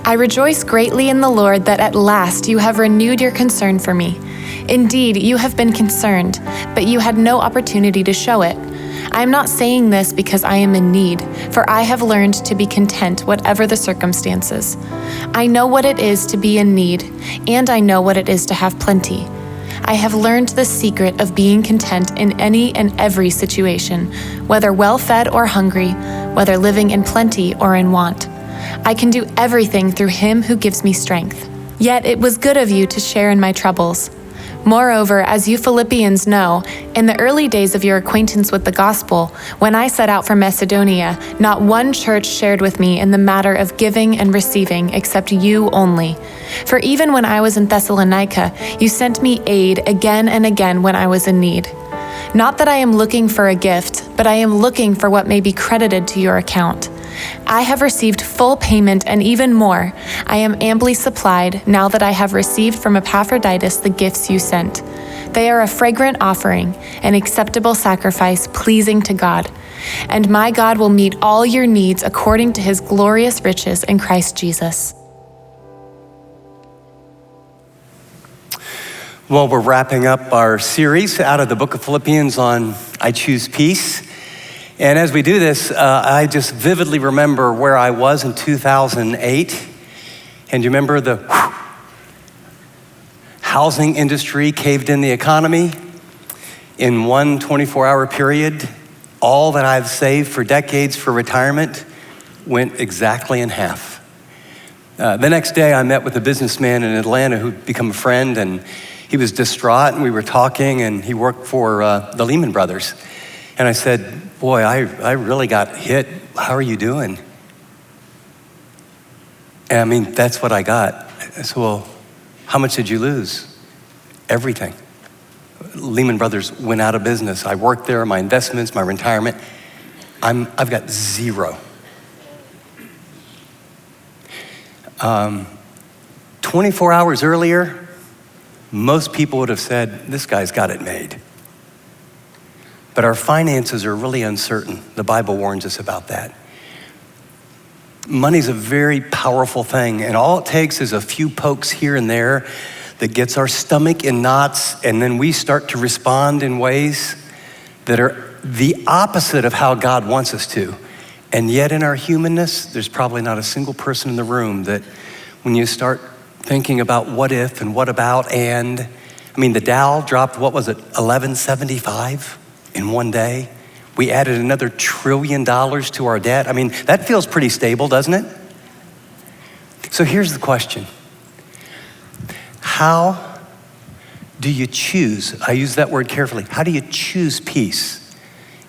I rejoice greatly in the Lord that at last you have renewed your concern for me. Indeed, you have been concerned, but you had no opportunity to show it. I am not saying this because I am in need, for I have learned to be content whatever the circumstances. I know what it is to be in need, and I know what it is to have plenty. I have learned the secret of being content in any and every situation, whether well-fed or hungry, whether living in plenty or in want. I can do everything through him who gives me strength. Yet it was good of you to share in my troubles. Moreover, as you Philippians know, in the early days of your acquaintance with the gospel, when I set out for Macedonia, not one church shared with me in the matter of giving and receiving except you only. For even when I was in Thessalonica, you sent me aid again and again when I was in need. Not that I am looking for a gift, but I am looking for what may be credited to your account. I have received full payment and even more. I am amply supplied now that I have received from Epaphroditus the gifts you sent. They are a fragrant offering, an acceptable sacrifice pleasing to God. And my God will meet all your needs according to his glorious riches in Christ Jesus. Well, we're wrapping up our series out of the book of Philippians on I Choose Peace. And as we do this, I just vividly remember where I was in 2008. And you remember the housing industry caved in the economy. In one 24-hour period, all that I've saved for decades for retirement went exactly in half. The next day, I met with a businessman in Atlanta who'd become a friend, and he was distraught, and we were talking, and he worked for the Lehman Brothers. And I said, boy, I really got hit. How are you doing? And I mean, that's what I got. I said, well, how much did you lose? Everything. Lehman Brothers went out of business. I worked there, my investments, my retirement. I've got zero. 24 hours earlier, most people would have said, this guy's got it made. But our finances are really uncertain. The Bible warns us about that. Money's a very powerful thing, and all it takes is a few pokes here and there that gets our stomach in knots, and then we start to respond in ways that are the opposite of how God wants us to. And yet in our humanness, there's probably not a single person in the room that when you start thinking about what if and what about and, I mean, the Dow dropped, what was it, 1175? In one day, we added another $1 trillion to our debt. I mean, that feels pretty stable, doesn't it? So here's the question. How do you choose? I use that word carefully. How do you choose peace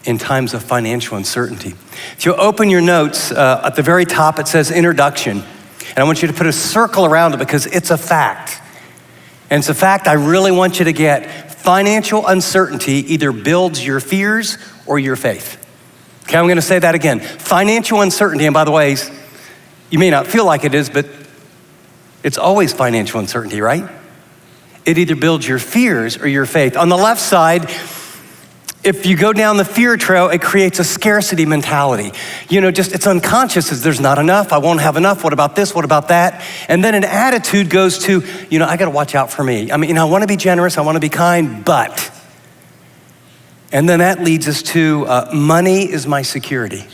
in times of financial uncertainty? If you open your notes, at the very top, it says introduction. And I want you to put a circle around it because it's a fact. And it's a fact I really want you to get. Financial uncertainty either builds your fears or your faith. Okay, I'm going to say that again. Financial uncertainty, and by the way, you may not feel like it is, but it's always financial uncertainty, right? It either builds your fears or your faith. On the left side, if you go down the fear trail, it creates a scarcity mentality. You know, just it's unconscious as there's not enough, I won't have enough, what about this, what about that? And then an attitude goes to, you know, I gotta watch out for me. I mean, you know, I wanna be generous, I wanna be kind, but. And then that leads us to money is my security.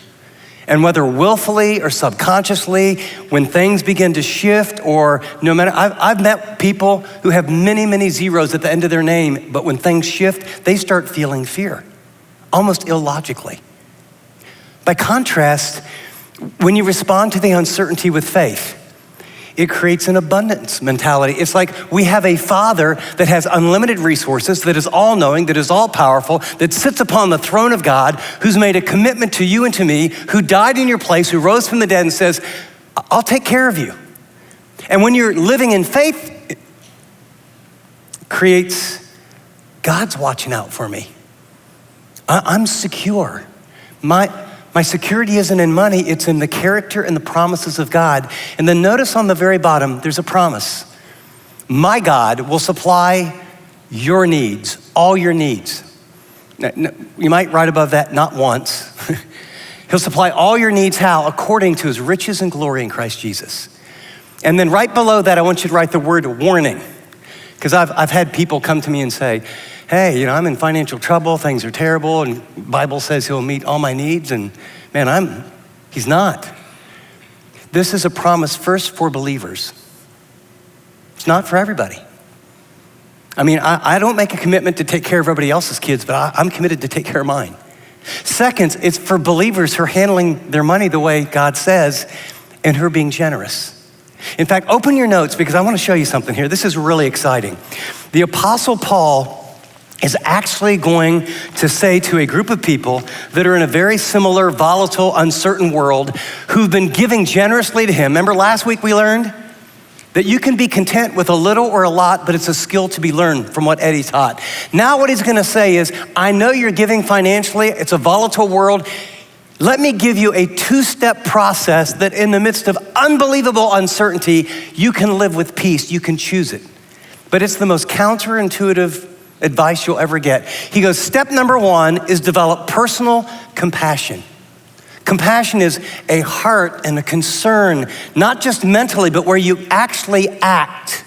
And whether willfully or subconsciously, when things begin to shift or no matter, I've met people who have many, many zeros at the end of their name, but when things shift, they start feeling fear, almost illogically. By contrast, when you respond to the uncertainty with faith, it creates an abundance mentality. It's like we have a Father that has unlimited resources, that is all-knowing, that is all-powerful, that sits upon the throne of God, who's made a commitment to you and to me, who died in your place, who rose from the dead and says, I'll take care of you. And when you're living in faith, it creates God's watching out for me. I'm secure. My security isn't in money, it's in the character and the promises of God. And then notice on the very bottom, there's a promise. My God will supply your needs, all your needs. Now, you might write above that, not once. He'll supply all your needs, how? According to his riches and glory in Christ Jesus. And then right below that, I want you to write the word warning. Because I've had people come to me and say, hey, I'm in financial trouble, things are terrible, and the Bible says he'll meet all my needs, and man, he's not. This is a promise first for believers. It's not for everybody. I don't make a commitment to take care of everybody else's kids, but I'm committed to take care of mine. Second, it's for believers who are handling their money the way God says and who are being generous. In fact, open your notes because I want to show you something here. This is really exciting. The Apostle Paul is actually going to say to a group of people that are in a very similar, volatile, uncertain world who've been giving generously to him. Remember last week we learned that you can be content with a little or a lot, but it's a skill to be learned from what Eddie taught. Now what he's gonna say is, I know you're giving financially, it's a volatile world. Let me give you a two-step process that in the midst of unbelievable uncertainty, you can live with peace, you can choose it. But it's the most counterintuitive advice you'll ever get. He goes, step number one is develop personal compassion. Compassion is a heart and a concern, not just mentally, but where you actually act.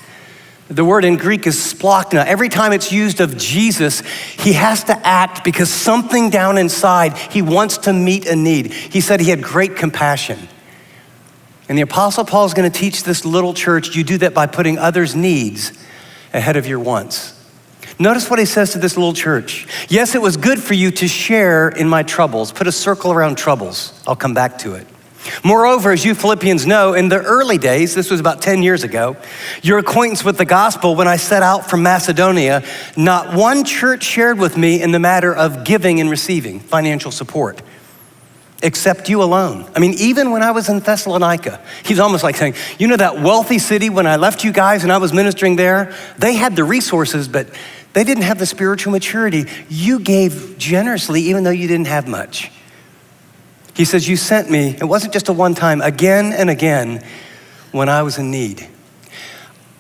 The word in Greek is splachna. Every time it's used of Jesus, he has to act because something down inside, he wants to meet a need. He said he had great compassion. And the Apostle Paul is going to teach this little church, you do that by putting others' needs ahead of your wants. Notice what he says to this little church. Yes, it was good for you to share in my troubles. Put a circle around troubles. I'll come back to it. Moreover, as you Philippians know, in the early days, this was about 10 years ago, your acquaintance with the gospel, when I set out from Macedonia, not one church shared with me in the matter of giving and receiving financial support, except you alone. Even when I was in Thessalonica, he's almost like saying, that wealthy city, when I left you guys and I was ministering there, they had the resources, but they didn't have the spiritual maturity. You gave generously, even though you didn't have much. He says, you sent me, it wasn't just a one time, again and again when I was in need.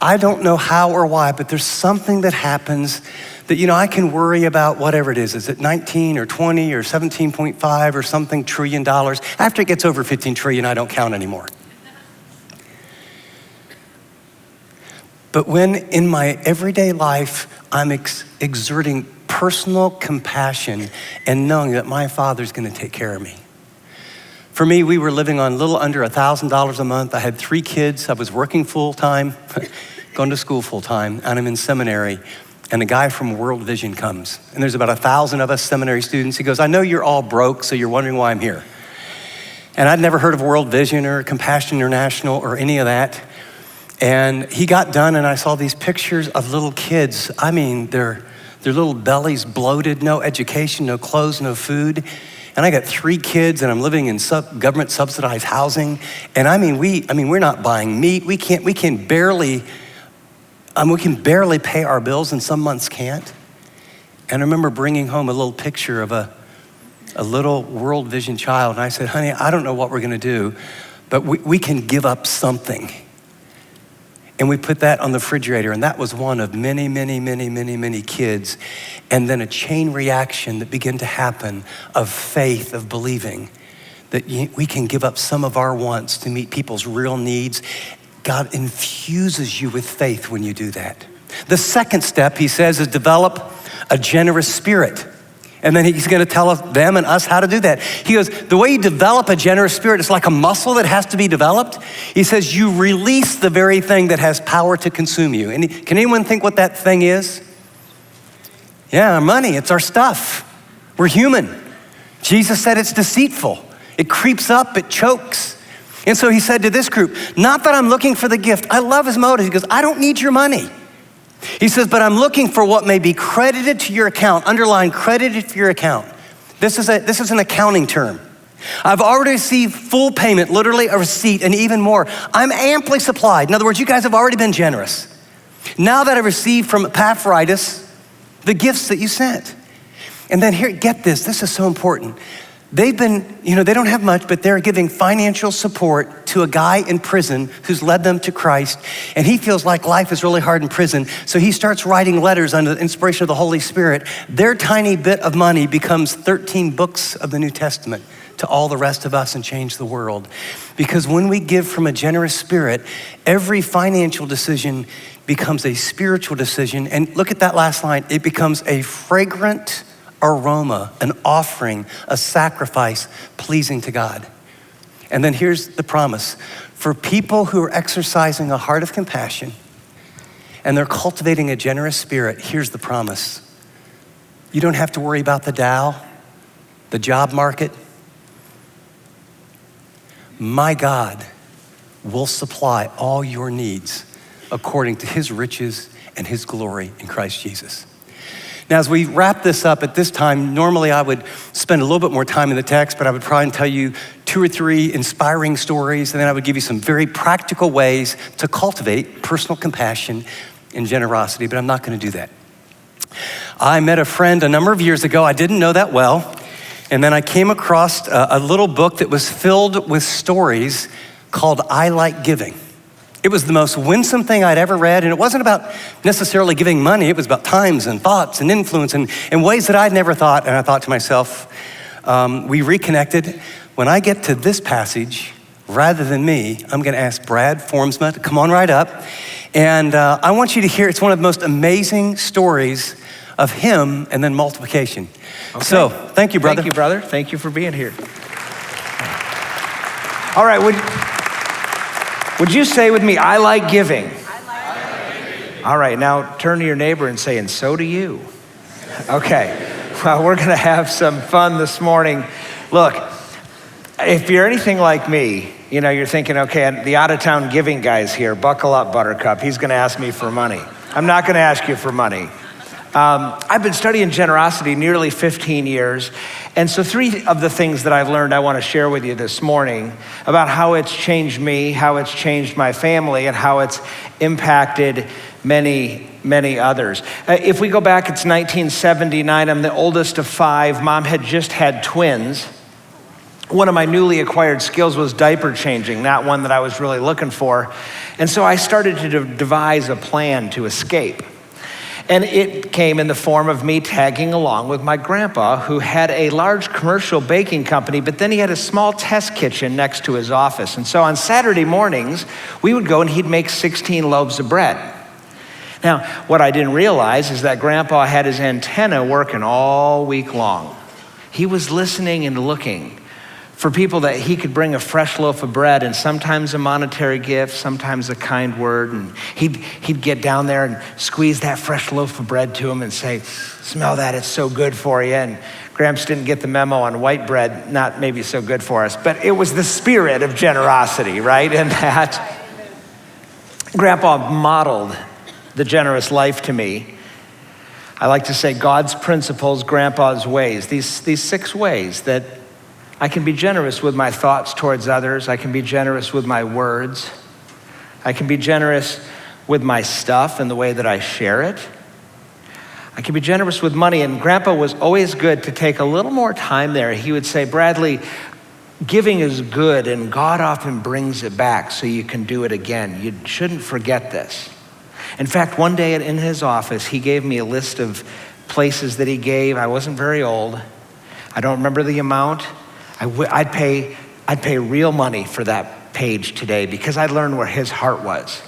I don't know how or why, but there's something that happens that, I can worry about whatever it is. Is it 19 or 20 or 17.5 or something trillion dollars? After it gets over 15 trillion, I don't count anymore. But when in my everyday life, I'm exerting personal compassion and knowing that my Father's gonna take care of me. For me, we were living on a little under $1,000 a month. I had 3 kids. I was working full-time, going to school full-time, and I'm in seminary. And a guy from World Vision comes. And there's about 1,000 of us seminary students. He goes, I know you're all broke, so you're wondering why I'm here. And I'd never heard of World Vision or Compassion International or any of that. And he got done and I saw these pictures of little kids. Their little bellies bloated, no education, no clothes, no food. And I got 3 kids and I'm living in government subsidized housing. And we're not buying meat. We can barely pay our bills and some months can't. And I remember bringing home a little picture of a little World Vision child. And I said, honey, I don't know what we're gonna do, but we can give up something. And we put that on the refrigerator, and that was one of many, many, many, many, many kids. And then a chain reaction that began to happen of faith, of believing that we can give up some of our wants to meet people's real needs. God infuses you with faith when you do that. The second step, he says, is develop a generous spirit. And then he's gonna tell them and us how to do that. He goes, the way you develop a generous spirit, it's like a muscle that has to be developed. He says, you release the very thing that has power to consume you. And can anyone think what that thing is? Yeah, our money, it's our stuff. We're human. Jesus said it's deceitful. It creeps up, it chokes. And so he said to this group, not that I'm looking for the gift. I love his motive. He goes, I don't need your money. He says, but I'm looking for what may be credited to your account. Underline, credited to your account. This is an accounting term. I've already received full payment, literally a receipt, and even more. I'm amply supplied. In other words, you guys have already been generous. Now that I've received from Epaphroditus the gifts that you sent. And then here, get this is so important. They've been, they don't have much, but they're giving financial support to a guy in prison who's led them to Christ. And he feels like life is really hard in prison. So he starts writing letters under the inspiration of the Holy Spirit. Their tiny bit of money becomes 13 books of the New Testament to all the rest of us and change the world. Because when we give from a generous spirit, every financial decision becomes a spiritual decision. And look at that last line. It becomes a fragrant aroma, an offering, a sacrifice pleasing to God. And then here's the promise. For people who are exercising a heart of compassion and they're cultivating a generous spirit, here's the promise. You don't have to worry about the Dow, the job market. My God will supply all your needs according to his riches and his glory in Christ Jesus. Now, as we wrap this up at this time, normally I would spend a little bit more time in the text, but I would probably tell you 2 or 3 inspiring stories, and then I would give you some very practical ways to cultivate personal compassion and generosity, but I'm not gonna do that. I met a friend a number of years ago. I didn't know that well, and then I came across a little book that was filled with stories called I Like Giving. It was the most winsome thing I'd ever read, and it wasn't about necessarily giving money. It was about times and thoughts and influence and ways that I'd never thought. And I thought to myself, we reconnected. When I get to this passage, rather than me, I'm gonna ask Brad Formsma to come on right up. And I want you to hear, it's one of the most amazing stories of him and then multiplication. Okay. So, thank you, brother. Thank you, brother. Thank you for being here. All right, would you say with me, I like giving? I like giving. All right, now turn to your neighbor and say, and so do you. Okay, well, we're gonna have some fun this morning. Look, if you're anything like me, you know, you're thinking, okay, the out-of-town giving guy's here. Buckle up, Buttercup. He's gonna ask me for money. I'm not gonna ask you for money. I've been studying generosity nearly 15 years. And so 3 of the things that I've learned I want to share with you this morning about how it's changed me, how it's changed my family, and how it's impacted many, many others. If we go back, it's 1979. I'm the oldest of 5. Mom had just had twins. One of my newly acquired skills was diaper changing, not one that I was really looking for. And so I started to devise a plan to escape. And it came in the form of me tagging along with my grandpa, who had a large commercial baking company, but then he had a small test kitchen next to his office. And so on Saturday mornings, we would go and he'd make 16 loaves of bread. Now, what I didn't realize is that grandpa had his antenna working all week long. He was listening and looking for people that he could bring a fresh loaf of bread, and sometimes a monetary gift, sometimes a kind word. And he'd get down there and squeeze that fresh loaf of bread to him and say, smell that, it's so good for you. And Gramps didn't get the memo on white bread, not maybe so good for us, but it was the spirit of generosity, right? And that Grandpa modeled the generous life to me. I like to say God's principles, Grandpa's ways, these 6 ways that I can be generous with my thoughts towards others. I can be generous with my words. I can be generous with my stuff and the way that I share it. I can be generous with money. And Grandpa was always good to take a little more time there. He would say, Bradley, giving is good and God often brings it back so you can do it again. You shouldn't forget this. In fact, one day in his office, he gave me a list of places that he gave. I wasn't very old. I don't remember the amount. I'd pay real money for that page today because I learned where his heart was.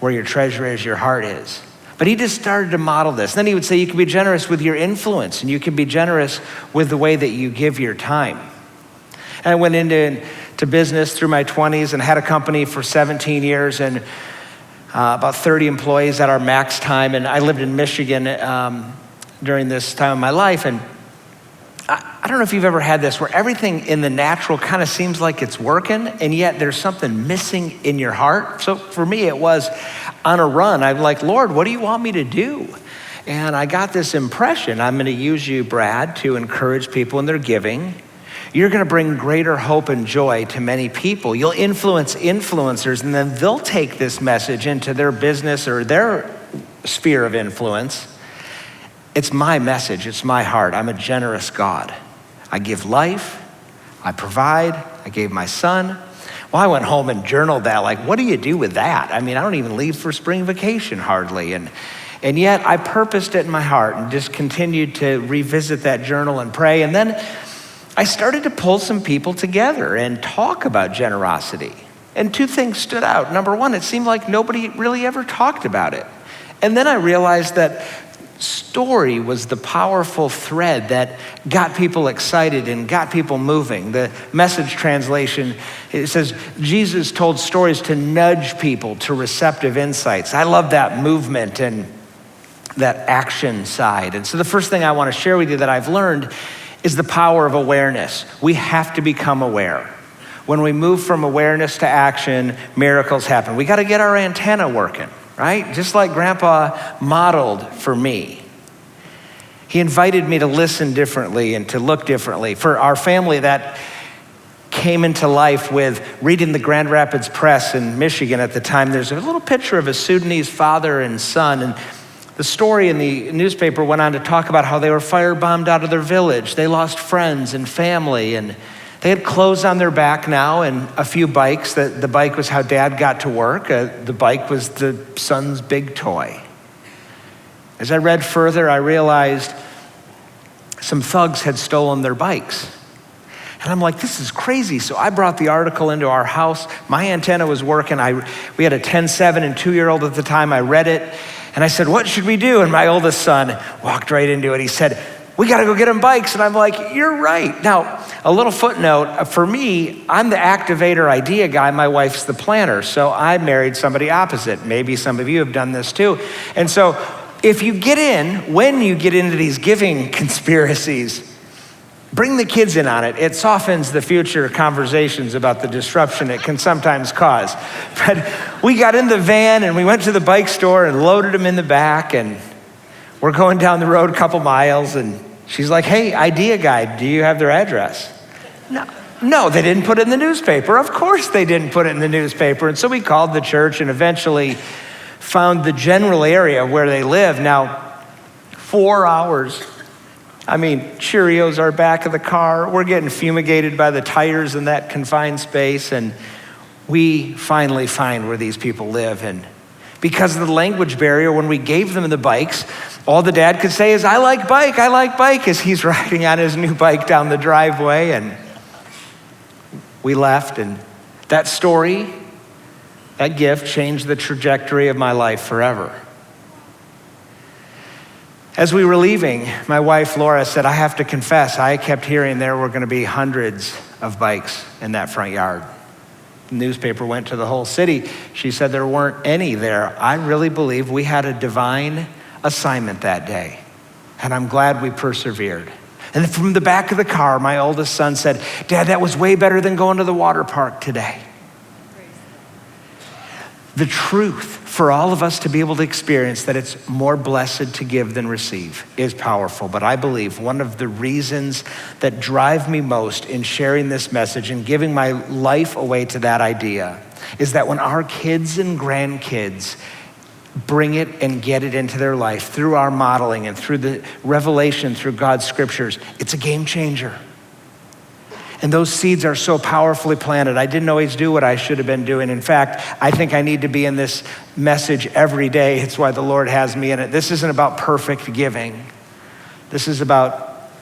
Where your treasure is, your heart is. But he just started to model this. Then he would say you can be generous with your influence and you can be generous with the way that you give your time. And I went into business through my 20s and had a company for 17 years and about 30 employees at our max time. And I lived in Michigan during this time of my life. And I don't know if you've ever had this where everything in the natural kind of seems like it's working and yet there's something missing in your heart. So for me, it was on a run. I'm like, Lord, what do you want me to do? And I got this impression, I'm gonna use you, Brad, to encourage people in their giving. You're gonna bring greater hope and joy to many people. You'll influence influencers and then they'll take this message into their business or their sphere of influence. It's my message, it's my heart. I'm a generous God. I give life, I provide, I gave my son. Well, I went home and journaled that, like, what do you do with that? I mean, I don't even leave for spring vacation hardly. And yet I purposed it in my heart and just continued to revisit that journal and pray. And then I started to pull some people together and talk about generosity. And two things stood out. Number one, it seemed like nobody really ever talked about it. And then I realized that story was the powerful thread that got people excited and got people moving. The Message translation, it says, Jesus told stories to nudge people to receptive insights. I love that movement and that action side. And so the first thing I want to share with you that I've learned is the power of awareness. We have to become aware. When we move from awareness to action, miracles happen. We got to get our antenna working, right? Just like Grandpa modeled for me. He invited me to listen differently and to look differently. For our family, that came into life with reading the Grand Rapids Press in Michigan at the time. There's a little picture of a Sudanese father and son, and the story in the newspaper went on to talk about how they were firebombed out of their village. They lost friends and family, and they had clothes on their back now and a few bikes. The bike was how Dad got to work. The bike was the son's big toy. As I read further, I realized some thugs had stolen their bikes. And I'm like, this is crazy. So I brought the article into our house. My antenna was working. We had a 10-7 and 2-year-old at the time. I read it. And I said, what should we do? And my oldest son walked right into it. He said, we got to go get them bikes. And I'm like, you're right. Now, a little footnote, for me, I'm the activator idea guy. My wife's the planner. So I married somebody opposite. Maybe some of you have done this too. And so if you get in, when you get into these giving conspiracies, bring the kids in on it. It softens the future conversations about the disruption it can sometimes cause. But we got in the van and we went to the bike store and loaded them in the back, and we're going down the road a couple miles, and she's like, hey, idea guy, do you have their address? No, they didn't put it in the newspaper. Of course they didn't put it in the newspaper. And so we called the church and eventually found the general area where they live. Now, 4 hours. Cheerios are back of the car. We're getting fumigated by the tires in that confined space, and we finally find where these people live. And because of the language barrier, when we gave them the bikes, all the dad could say is, I like bike, as he's riding on his new bike down the driveway. And we left, and that story, that gift changed the trajectory of my life forever. As we were leaving, my wife, Laura, said, I have to confess, I kept hearing there were going to be hundreds of bikes in that front yard. The newspaper went to the whole city. She said there weren't any there. I really believe we had a divine assignment that day, and I'm glad we persevered. And from the back of the car, my oldest son said, Dad, that was way better than going to the water park today. The truth for all of us to be able to experience that it's more blessed to give than receive is powerful. But I believe one of the reasons that drive me most in sharing this message and giving my life away to that idea is that when our kids and grandkids bring it and get it into their life through our modeling and through the revelation through God's scriptures, it's a game changer. And those seeds are so powerfully planted. I didn't always do what I should have been doing. In fact, I think I need to be in this message every day. It's why the Lord has me in it. This isn't about perfect giving. This is about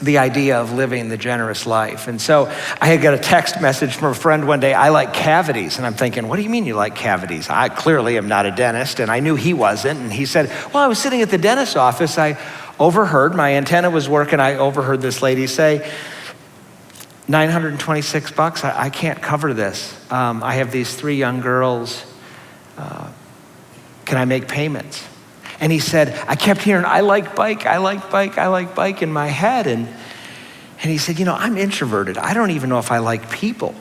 the idea of living the generous life. And so I had got a text message from a friend one day, I like cavities. And I'm thinking, what do you mean you like cavities? I clearly am not a dentist, and I knew he wasn't. And he said, well, I was sitting at the dentist's office. I overheard, my antenna was working. I overheard this lady say, $926, I can't cover this. I have these 3 young girls. Can I make payments? And he said, I kept hearing, I like bike in my head. And he said, I'm introverted. I don't even know if I like people.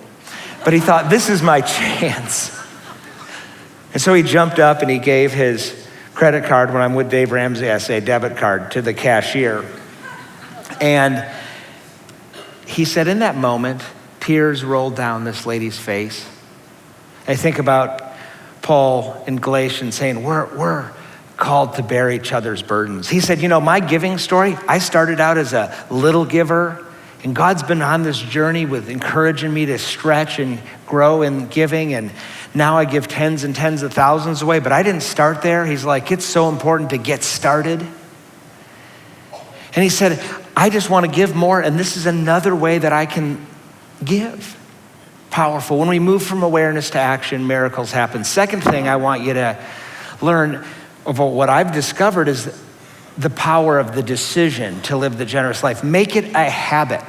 But he thought, this is my chance. And so he jumped up and he gave his credit card, when I'm with Dave Ramsey, I say debit card, to the cashier. And he said, in that moment, tears rolled down this lady's face. I think about Paul in Galatians saying, we're called to bear each other's burdens. He said, my giving story, I started out as a little giver, and God's been on this journey with encouraging me to stretch and grow in giving, and now I give tens and tens of thousands away, but I didn't start there. He's like, it's so important to get started. And he said, I just want to give more, and this is another way that I can give. Powerful. When we move from awareness to action, miracles happen. Second thing I want you to learn about what I've discovered is the power of the decision to live the generous life. Make it a habit.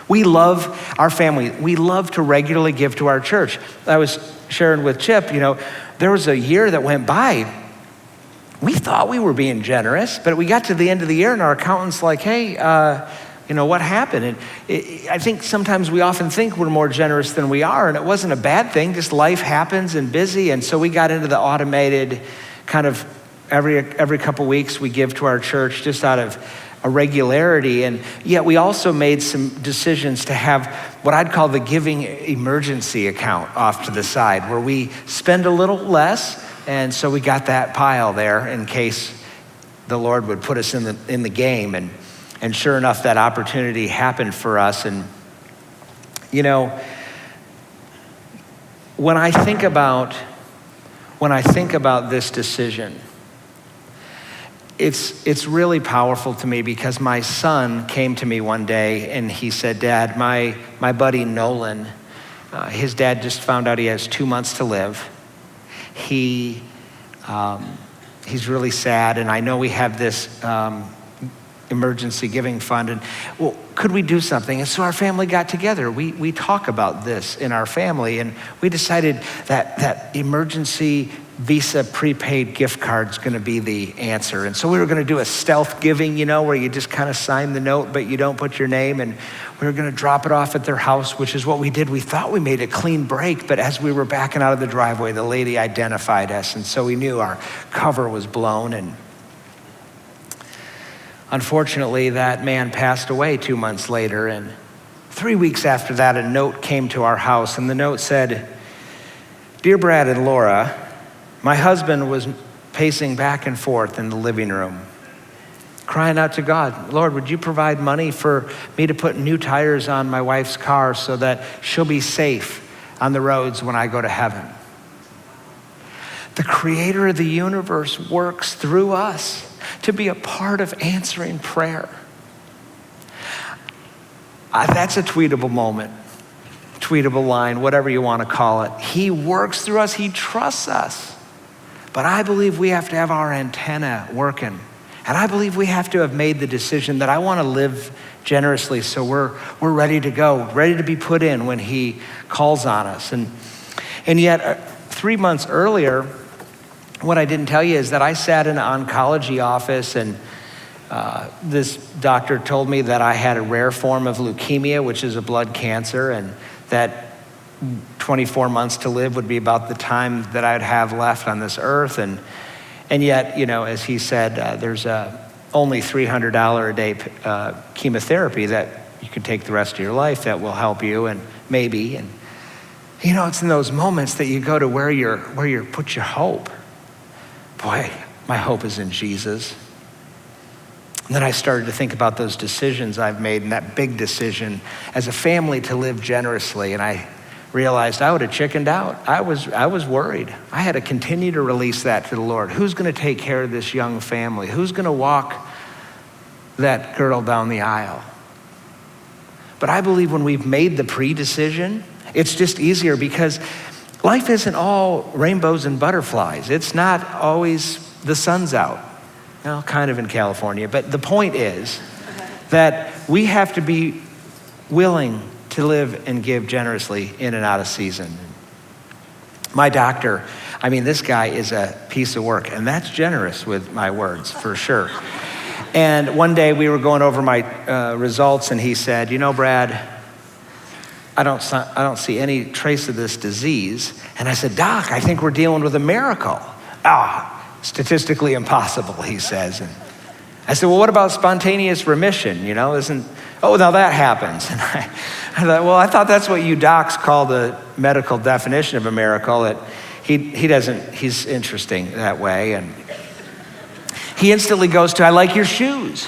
We love, our family, we love to regularly give to our church. I was sharing with Chip, there was a year that went by, we thought we were being generous, but we got to the end of the year and our accountant's like, hey, what happened? And I think sometimes we often think we're more generous than we are, and it wasn't a bad thing, just life happens and busy. And so we got into the automated kind of every couple weeks we give to our church just out of a regularity. And yet we also made some decisions to have what I'd call the giving emergency account off to the side, where we spend a little less. And so we got that pile there in case the Lord would put us in the game. And sure enough, that opportunity happened for us. And, when I think about this decision, it's really powerful to me because my son came to me one day and he said, Dad, my buddy Nolan, his dad just found out he has 2 months to live. He's really sad, and I know we have this emergency giving fund, and well, could we do something? And so our family got together. We talk about this in our family, and we decided that emergency Visa prepaid gift card's gonna be the answer. And so we were gonna do a stealth giving, where you just kind of sign the note, but you don't put your name, and we were gonna drop it off at their house, which is what we did. We thought we made a clean break, but as we were backing out of the driveway, the lady identified us, and so we knew our cover was blown. And unfortunately, that man passed away 2 months later, and 3 weeks after that, a note came to our house, and the note said, Dear Brad and Laura, my husband was pacing back and forth in the living room, crying out to God, Lord, would you provide money for me to put new tires on my wife's car so that she'll be safe on the roads when I go to heaven? The creator of the universe works through us to be a part of answering prayer. That's a tweetable moment, tweetable line, whatever you want to call it. He works through us, he trusts us. But I believe we have to have our antenna working. And I believe we have to have made the decision that I want to live generously, so we're ready to go, ready to be put in when he calls on us. And yet 3 months earlier, what I didn't tell you is that I sat in an oncology office, and this doctor told me that I had a rare form of leukemia, which is a blood cancer, and that 24 months to live would be about the time that I'd have left on this earth. And yet, as he said, there's only $300 a day chemotherapy that you can take the rest of your life that will help you, and maybe. And it's in those moments that you go to where you put your hope. Boy, my hope is in Jesus. And then I started to think about those decisions I've made, and that big decision as a family to live generously. And I realized I would have chickened out. I was worried. I had to continue to release that to the Lord. Who's going to take care of this young family? Who's going to walk that girl down the aisle? But I believe when we've made the pre-decision, it's just easier, because life isn't all rainbows and butterflies. It's not always the sun's out. Well, kind of in California, but the point is that we have to be willing to live and give generously in and out of season. My doctor, this guy is a piece of work, and that's generous with my words, for sure. And one day we were going over my results, and he said, Brad, I don't see any trace of this disease. And I said, Doc, I think we're dealing with a miracle. Statistically impossible, he says. And I said, well, what about spontaneous remission? Now that happens. And I thought, well, I thought that's what you docs call the medical definition of a miracle. That he doesn't, he's interesting that way. And he instantly goes to, I like your shoes.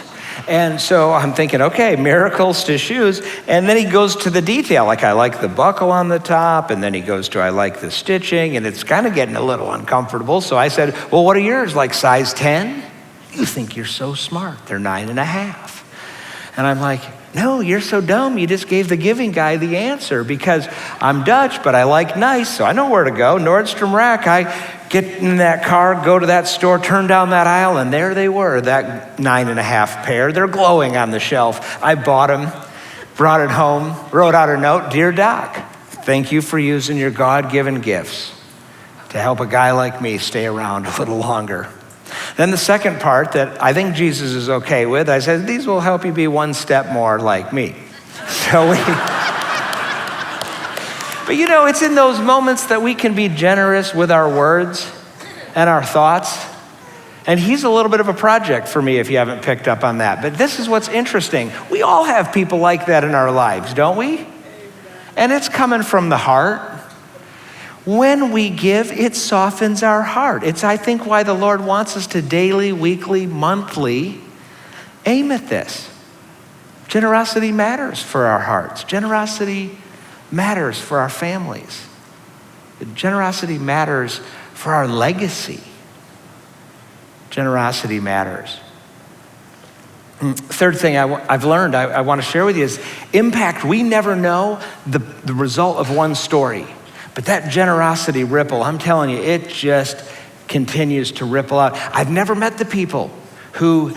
And so I'm thinking, okay, miracles to shoes. And then he goes to the detail, like I like the buckle on the top. And then he goes to, I like the stitching. And it's kind of getting a little uncomfortable. So I said, well, what are yours, like size 10? You think you're so smart. They're 9.5. And I'm like, no, you're so dumb. You just gave the giving guy the answer because I'm Dutch, but I like nice, so I know where to go. Nordstrom Rack. I get in that car, go to that store, turn down that aisle, and there they were, that 9.5 pair. They're glowing on the shelf. I bought them, brought it home, wrote out a note, Dear Doc, thank you for using your God-given gifts to help a guy like me stay around a little longer. Then the second part that I think Jesus is okay with, I said, these will help you be one step more like me. So but you know, it's in those moments that we can be generous with our words and our thoughts. And he's a little bit of a project for me if you haven't picked up on that. But this is what's interesting. We all have people like that in our lives, don't we? And it's coming from the heart. When we give, it softens our heart. It's, I think, why the Lord wants us to daily, weekly, monthly aim at this. Generosity matters for our hearts. Generosity matters for our families. Generosity matters for our legacy. Generosity matters. Third thing I've learned, I want to share with you is impact. We never know the result of one story. But that generosity ripple, I'm telling you, it just continues to ripple out. I've never met the people who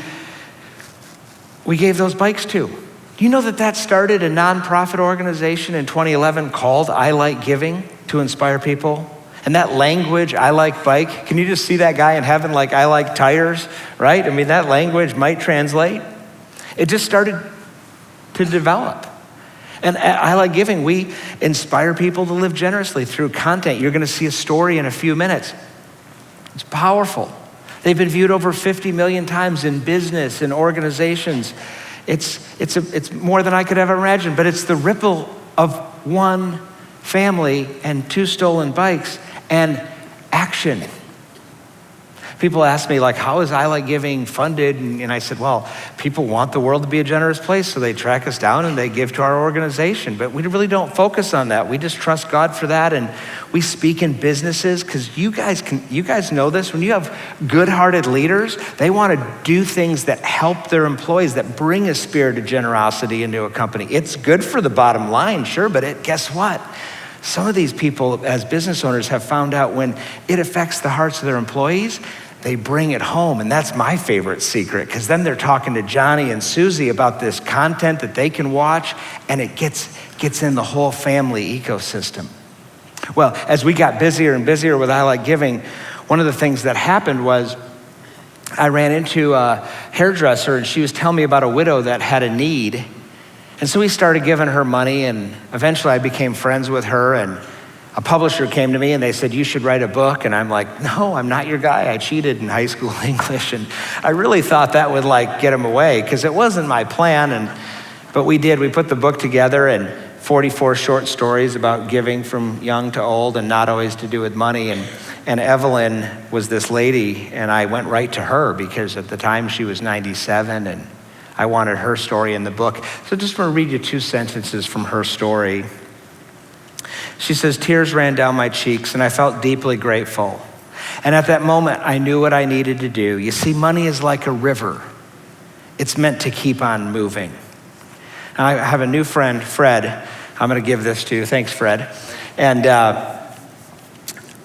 we gave those bikes to. Do you know that started a nonprofit organization in 2011 called I Like Giving to inspire people? And that language, I like bike, can you just see that guy in heaven like I like tires, right? I mean, that language might translate. It just started to develop. And at I Like Giving, we inspire people to live generously through content. You're going to see a story in a few minutes. It's powerful. They've been viewed over 50 million times in business and organizations. It's more than I could ever imagine, but it's the ripple of one family and 2 stolen bikes and action. People ask me, like, how is I Like Giving funded? And I said, well, people want the world to be a generous place, so they track us down and they give to our organization. But we really don't focus on that. We just trust God for that, and we speak in businesses, because you guys know this. When you have good-hearted leaders, they want to do things that help their employees, that bring a spirit of generosity into a company. It's good for the bottom line, sure, but guess what? Some of these people, as business owners, have found out when it affects the hearts of their employees, they bring it home. And that's my favorite secret, because then they're talking to Johnny and Susie about this content that they can watch, and it gets in the whole family ecosystem. Well, as we got busier and busier with I Like Giving, one of the things that happened was I ran into a hairdresser, and she was telling me about a widow that had a need. And so we started giving her money, and eventually I became friends with her, and a publisher came to me and they said, you should write a book. And I'm like, no, I'm not your guy. I cheated in high school English. And I really thought that would get him away, because it wasn't my plan. But we did. We put the book together, and 44 short stories about giving from young to old and not always to do with money. And Evelyn was this lady, and I went right to her because at the time she was 97, and I wanted her story in the book. So just want to read you 2 sentences from her story. She says, tears ran down my cheeks, and I felt deeply grateful. And at that moment, I knew what I needed to do. You see, money is like a river. It's meant to keep on moving. And I have a new friend, Fred. I'm going to give this to you. Thanks, Fred. And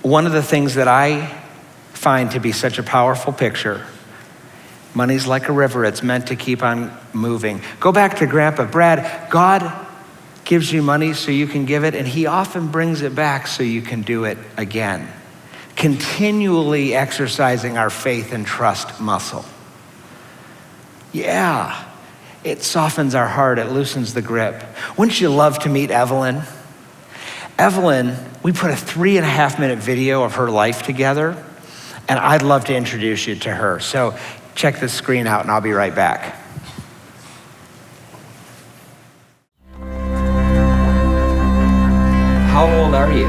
one of the things that I find to be such a powerful picture, money's like a river. It's meant to keep on moving. Go back to Grandpa. Brad, God gives you money so you can give it, and he often brings it back so you can do it again. Continually exercising our faith and trust muscle. Yeah, it softens our heart. It loosens the grip. Wouldn't you love to meet Evelyn? Evelyn, we put a 3.5-minute video of her life together, and I'd love to introduce you to her. So check the screen out, and I'll be right back. How old are you?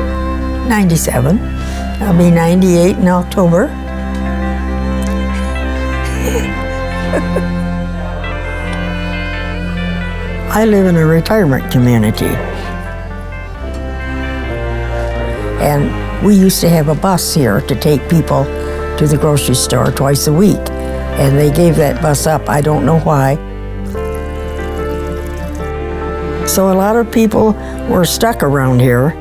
97. I'll be 98 in October. I live in a retirement community. And we used to have a bus here to take people to the grocery store twice a week. And they gave that bus up. I don't know why. So a lot of people were stuck around here.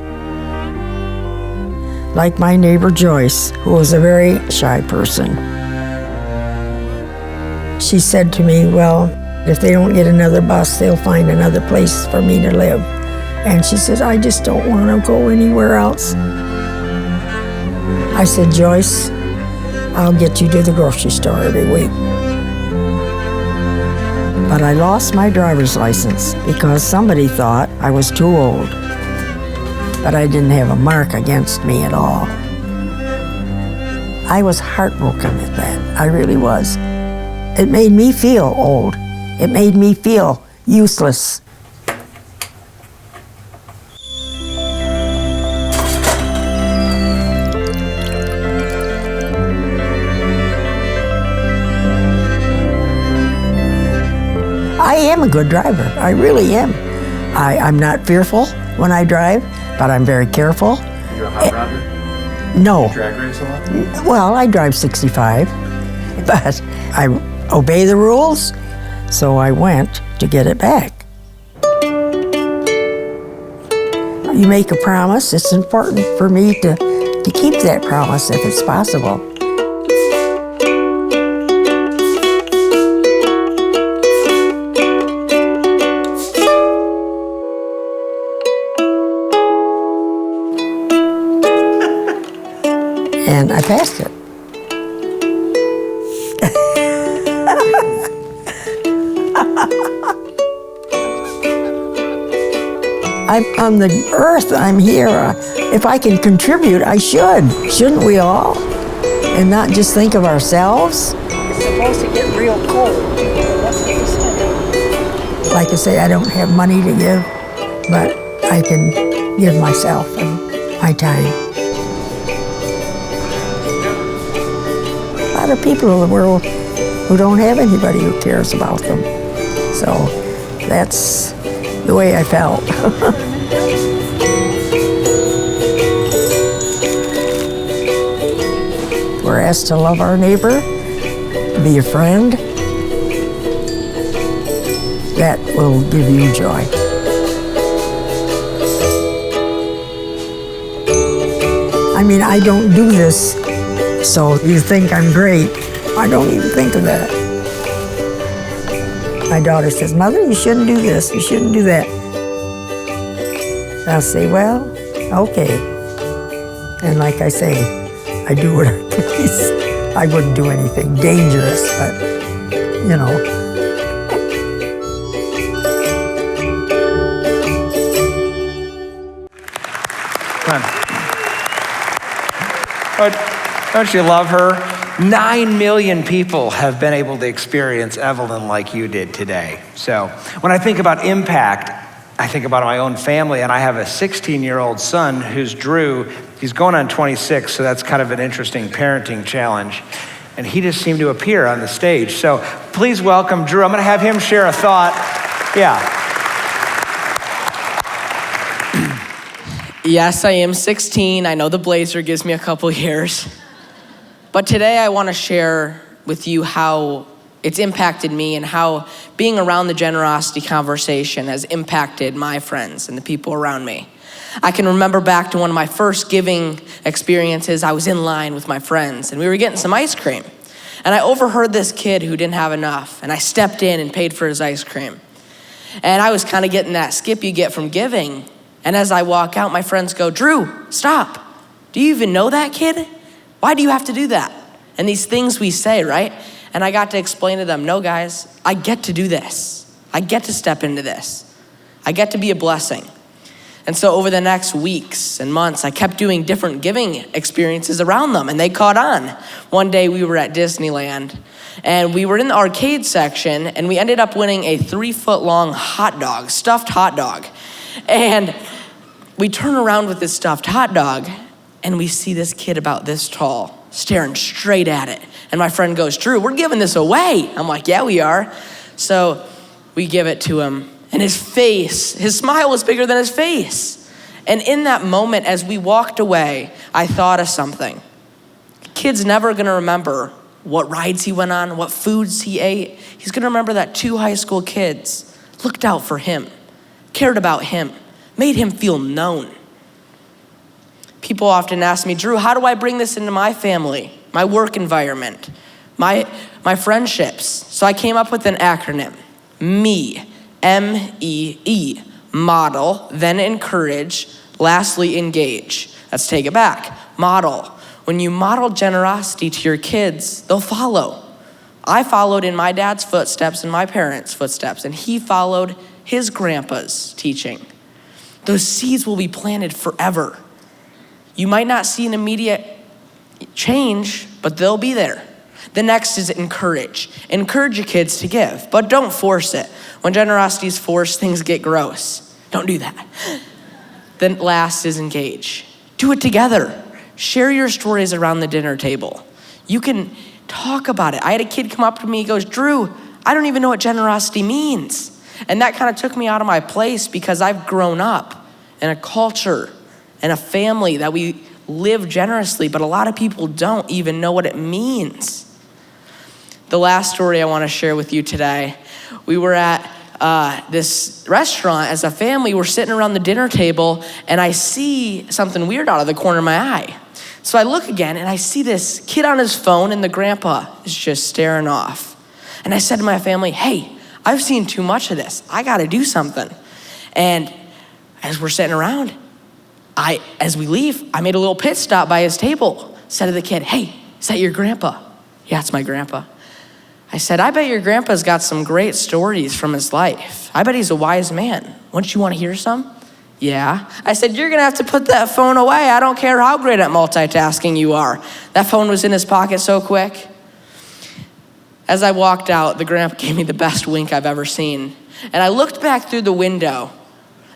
Like my neighbor Joyce, who was a very shy person. She said to me, well, if they don't get another bus, they'll find another place for me to live. And she said, I just don't want to go anywhere else. I said, Joyce, I'll get you to the grocery store every week. But I lost my driver's license because somebody thought I was too old. But I didn't have a mark against me at all. I was heartbroken at that. I really was. It made me feel old. It made me feel useless. I am a good driver. I really am. I'm not fearful when I drive, but I'm very careful. You're a hot rodder? No. You drag race a lot? Well, I drive 65, but I obey the rules, so I went to get it back. You make a promise, it's important for me to keep that promise if it's possible. And I passed it. I'm on the earth, I'm here. If I can contribute, I should. Shouldn't we all? And not just think of ourselves. It's supposed to get real cold. Like I say, I don't have money to give, but I can give myself and my time. A lot of people in the world who don't have anybody who cares about them. So that's the way I felt. We're asked to love our neighbor, be a friend. That will give you joy. I mean, I don't do this so you think I'm great. I don't even think of that. My daughter says, Mother, you shouldn't do this, you shouldn't do that. I'll say, well, okay. And like I say, I do what I please. I wouldn't do anything dangerous, but, you know. Come on. Don't you love her? 9 million people have been able to experience Evelyn like you did today. So when I think about impact, I think about my own family, and I have a 16-year-old son who's Drew. He's going on 26, so that's kind of an interesting parenting challenge. And he just seemed to appear on the stage. So please welcome Drew. I'm going to have him share a thought. Yeah. Yes, I am 16. I know the blazer gives me a couple years. But today I want to share with you how it's impacted me and how being around the generosity conversation has impacted my friends and the people around me. I can remember back to one of my first giving experiences. I was in line with my friends and we were getting some ice cream. And I overheard this kid who didn't have enough, and I stepped in and paid for his ice cream. And I was kind of getting that skip you get from giving. And as I walk out, my friends go, Drew, stop. Do you even know that kid? Why do you have to do that? And these things we say, right? And I got to explain to them, no guys, I get to do this. I get to step into this. I get to be a blessing. And so over the next weeks and months, I kept doing different giving experiences around them, and they caught on. One day we were at Disneyland, and we were in the arcade section, and we ended up winning a 3-foot-long hot dog, stuffed hot dog. And we turn around with this stuffed hot dog, and we see this kid about this tall, staring straight at it. And my friend goes, Drew, we're giving this away. I'm like, yeah, we are. So we give it to him. And his smile was bigger than his face. And in that moment, as we walked away, I thought of something. Kid's never gonna remember what rides he went on, what foods he ate. He's gonna remember that 2 high school kids looked out for him. cared about him, made him feel known. People often ask me, Drew, how do I bring this into my family, my work environment, my friendships? So I came up with an acronym, MEE, M-E-E, model, then encourage, lastly engage. Let's take it back. Model. When you model generosity to your kids, they'll follow. I followed in my dad's footsteps and my parents' footsteps, and he followed his grandpa's teaching. Those seeds will be planted forever. You might not see an immediate change, but they'll be there. The next is encourage. Encourage your kids to give, but don't force it. When generosity is forced, things get gross. Don't do that. Then last is engage. Do it together. Share your stories around the dinner table. You can talk about it. I had a kid come up to me, he goes, Drew, I don't even know what generosity means. And that kind of took me out of my place because I've grown up in a culture and a family that we live generously, but a lot of people don't even know what it means. The last story I want to share with you today, we were at this restaurant as a family. We're sitting around the dinner table, and I see something weird out of the corner of my eye. So I look again, and I see this kid on his phone, and the grandpa is just staring off. And I said to my family, hey, I've seen too much of this. I got to do something. And as we're sitting around, as we leave, I made a little pit stop by his table. Said to the kid, hey, is that your grandpa? Yeah, it's my grandpa. I said, I bet your grandpa's got some great stories from his life. I bet he's a wise man. Wouldn't you want to hear some? Yeah. I said, you're going to have to put that phone away. I don't care how great at multitasking you are. That phone was in his pocket so quick. As I walked out, the grandpa gave me the best wink I've ever seen. And I looked back through the window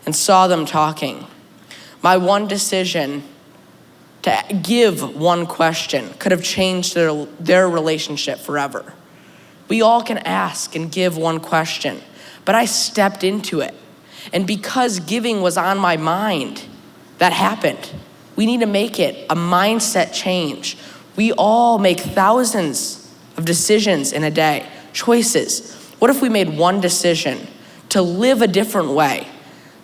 and saw them talking. My one decision to give one question could have changed their relationship forever. We all can ask and give one question, but I stepped into it. And because giving was on my mind, that happened. We need to make it a mindset change. We all make thousands of decisions in a day, choices. What if we made one decision to live a different way,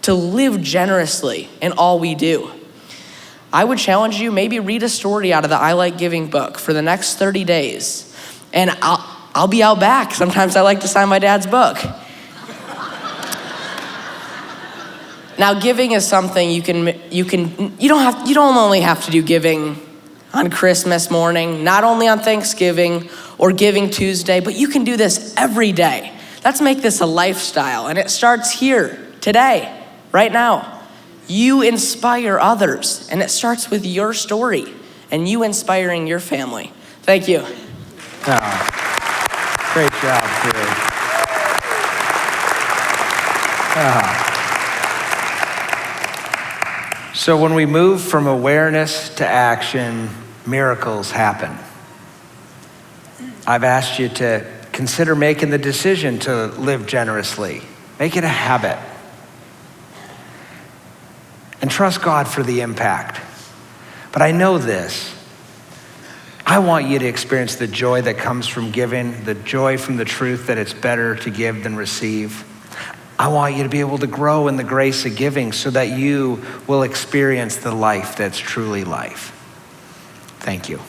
to live generously in all we do? I would challenge you, maybe read a story out of the I Like Giving book for the next 30 days. And I'll be out back. Sometimes I like to sign my dad's book. Now, giving is something you don't only have to do giving on Christmas morning, not only on Thanksgiving or Giving Tuesday, but you can do this every day. Let's make this a lifestyle, and it starts here, today, right now. You inspire others, and it starts with your story and you inspiring your family. Thank you. Great job, Drew. So when we move from awareness to action, miracles happen. I've asked you to consider making the decision to live generously. Make it a habit. And trust God for the impact. But I know this. I want you to experience the joy that comes from giving, the joy from the truth that it's better to give than receive. I want you to be able to grow in the grace of giving so that you will experience the life that's truly life. Thank you.